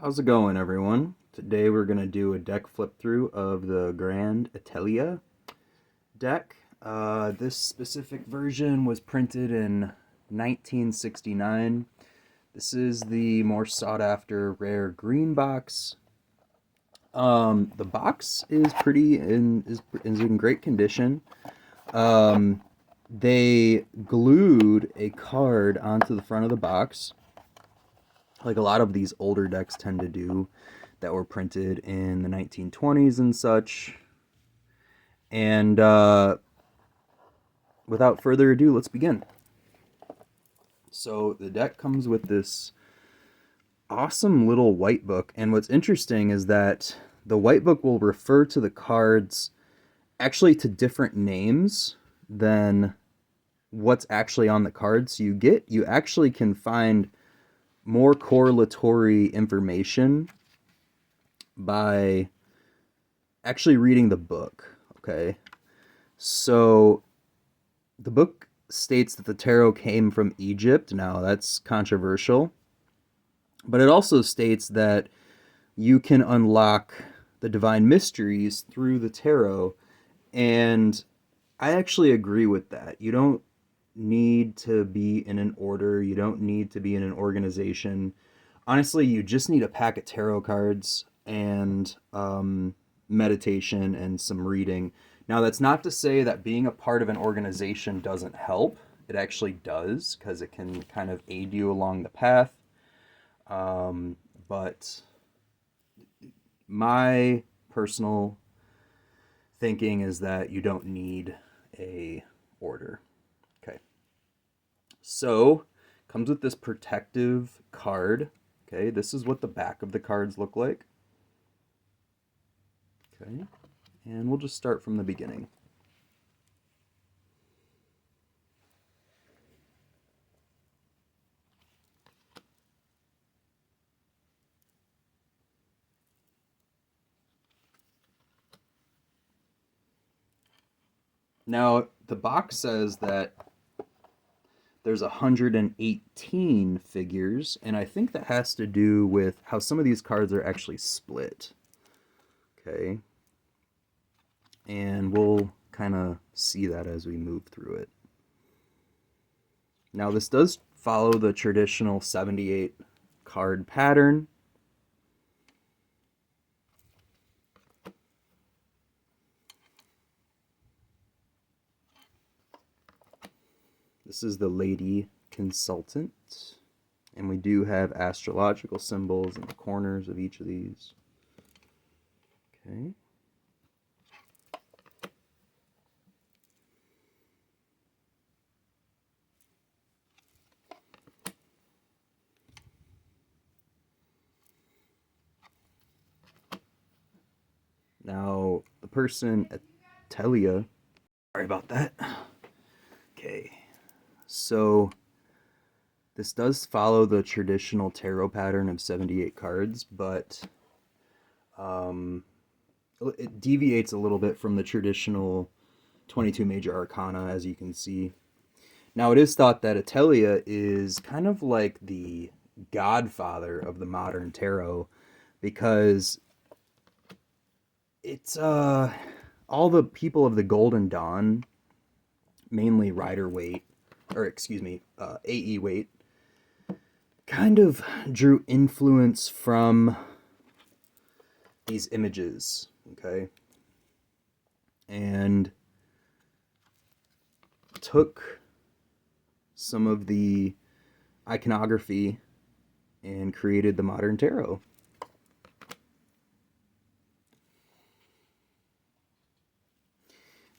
How's it going, everyone? Today we're going to do a deck flip through of the Grand Etteilla deck. This specific version was printed in 1969. This is the more sought after rare green box. The box is in great condition. Um, they glued a card onto the front of the box, like a lot of these older decks tend to do, that were printed in the 1920s and such. And without further ado, let's begin. So the deck comes with this awesome little white book, and what's interesting is that the white book will refer to the cards actually to different names than what's actually on the card. So you actually can find more correlatory information by actually reading the book. Okay, so the book states that the tarot came from Egypt. Now that's controversial, but it also states that you can unlock the divine mysteries through the tarot, and I actually agree with that. You don't need to be in an order, you don't need to be in an organization. Honestly, you just need a pack of tarot cards and meditation and some reading. Now, that's not to say that being a part of an organization doesn't help. It actually does, because it can kind of aid you along the path. But my personal thinking is that you don't need a order. Okay. So, comes with this protective card. Okay, this is what the back of the cards look like. Okay, and we'll just start from the beginning. Now, the box says that there's 118 figures, and I think that has to do with how some of these cards are actually split. Okay, and we'll kind of see that as we move through it. Now, this does follow the traditional 78 card pattern. This is the Lady Consultant, and we do have astrological symbols in the corners of each of these. Okay. Now, the person, Etteilla, sorry about that. Okay, so this does follow the traditional tarot pattern of 78 cards, but it deviates a little bit from the traditional 22 major arcana, as you can see. Now, it is thought that Etteilla is kind of like the godfather of the modern tarot, because it's all the people of the Golden Dawn, mainly Rider Waite, or excuse me, AE Waite, kind of drew influence from these images, okay? And took some of the iconography and created the modern tarot.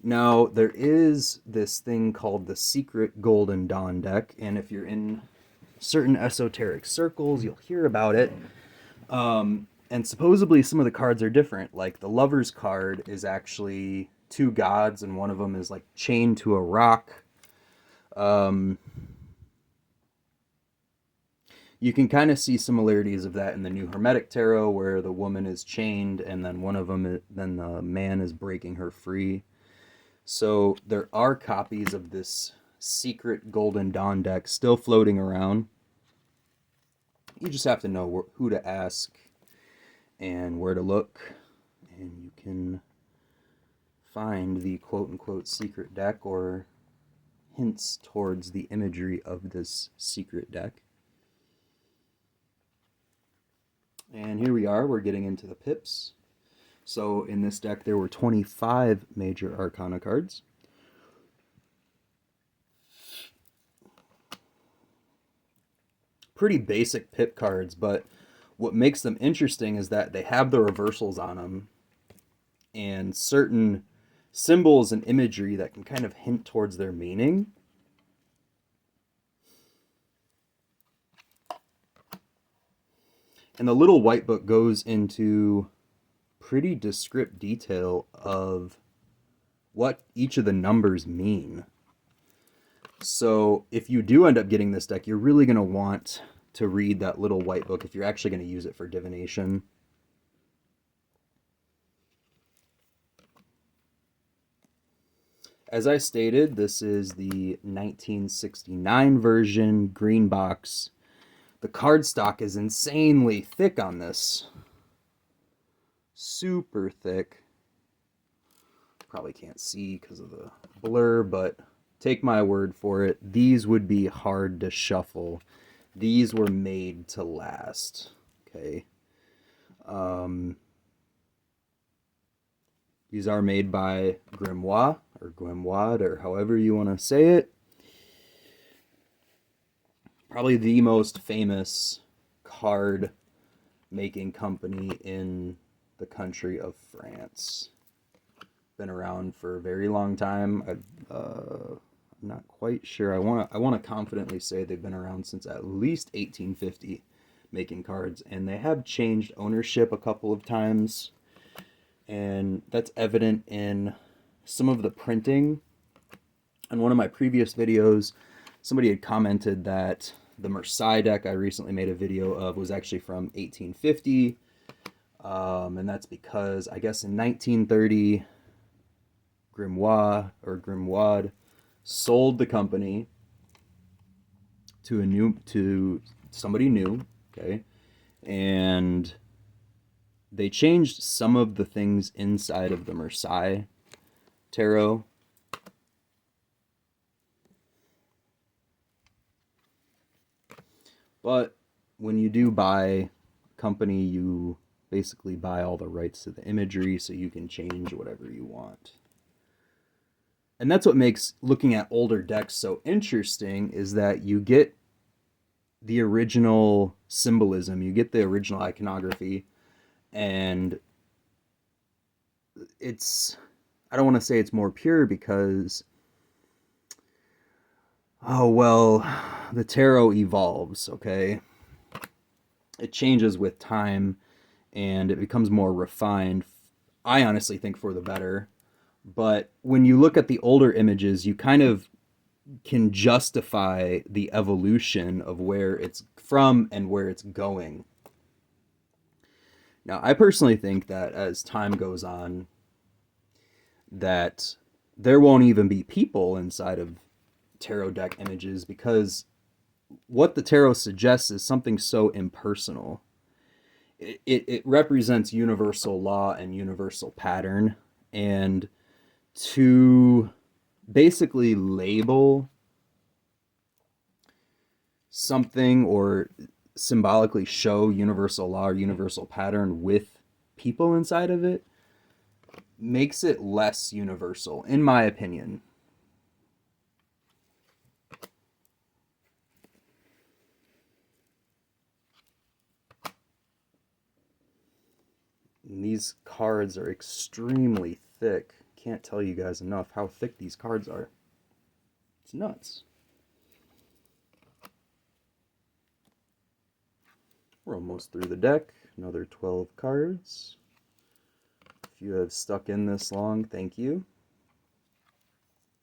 Now, there is this thing called the Secret Golden Dawn deck, and if you're in certain esoteric circles, you'll hear about it. And supposedly some of the cards are different. Like the Lover's card is actually two gods, and one of them is like chained to a rock. You can kind of see similarities of that in the New Hermetic Tarot, where the woman is chained, and then then the man is breaking her free. So there are copies of this Secret Golden Dawn deck still floating around. You just have to know who to ask and where to look, and you can find the quote-unquote secret deck or hints towards the imagery of this secret deck. And here we are, we're getting into the pips. So in this deck there were 25 major arcana cards. Pretty basic pip cards, but what makes them interesting is that they have the reversals on them and certain symbols and imagery that can kind of hint towards their meaning. And the little white book goes into pretty descriptive detail of what each of the numbers mean. So if you do end up getting this deck, you're really going to want to read that little white book if you're actually going to use it for divination. As I stated, this is the 1969 version, green box. The cardstock is insanely thick on this. Super thick. Probably can't see because of the blur, but take my word for it. These would be hard to shuffle. These were made to last. Okay. These are made by Grimaud or Grimaud or however you want to say it. Probably the most famous card making company in the country of France. Been around for a very long time. I'm not quite sure. I want to confidently say they've been around since at least 1850 making cards, and they have changed ownership a couple of times, and that's evident in some of the printing. On one of my previous videos, somebody had commented that the Marseille deck I recently made a video of was actually from 1850, and that's because I guess in 1930 Grimaud sold the company to somebody new, okay, and they changed some of the things inside of the Marseille tarot. But when you do buy a company, you basically buy all the rights to the imagery, so you can change whatever you want. And that's what makes looking at older decks so interesting, is that you get the original symbolism, you get the original iconography, and it's, I don't want to say it's more pure because, oh well, the tarot evolves, okay? It changes with time and it becomes more refined. I honestly think for the better. But when you look at the older images, you kind of can justify the evolution of where it's from and where it's going. Now, I personally think that as time goes on, that there won't even be people inside of tarot deck images, because what the tarot suggests is something so impersonal. It represents universal law and universal pattern, and to basically label something or symbolically show universal law or universal pattern with people inside of it makes it less universal, in my opinion. And these cards are extremely thick. Can't tell you guys enough how thick these cards are. It's nuts. We're almost through the deck. Another 12 cards. If you have stuck in this long, thank you.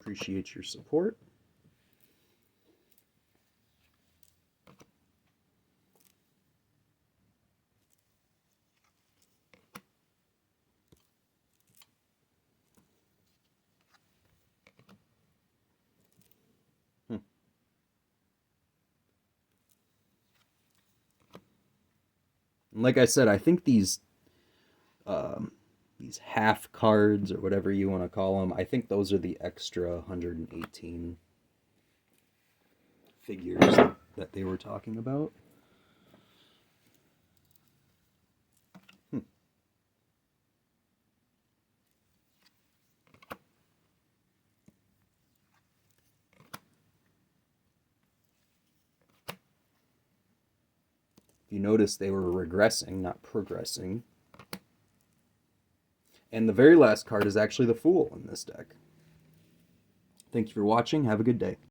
Appreciate your support. And like I said, I think these half cards or whatever you want to call them, I think those are the extra 118 figures that they were talking about. You notice they were regressing, not progressing. And the very last card is actually the Fool in this deck. Thank you for watching. Have a good day.